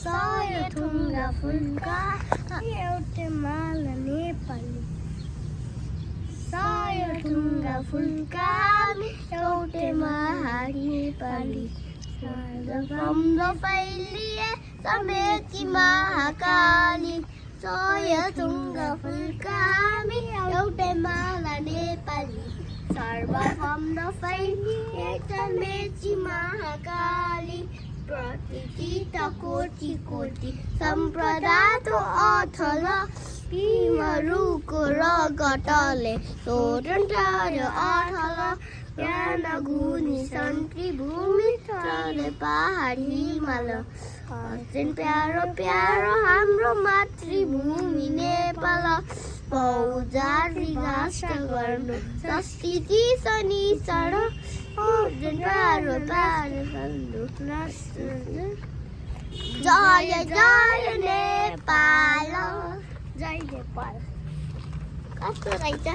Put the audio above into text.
सय थुङ्गा फुलका एउटै माला नेपाली सय थुङ्गा फुलका एउटै माला नेपाली सर्वभौम फैलिए समेती महाकाली सय थुङ्गा फुलका एउटै माला नेपाली सर्वभौम फैलिए समेती महाकाली प्रकृति त कोटि कोटि सम्प्रदा त अथल भीमहरूको रगतले स्वतन्त्र अथल ज्ञान गुनी सन्त्री भूमि चले पहाड हिमाल अत्यन्त प्यारो प्यारो हाम्रो मातृभूमि नेपाल बहुजाति राष्ट्र गर्नु संस्कृति शनिचर प्यारो प्यारो जय जय नेपाल जय नेपाल कस्तो रहेछ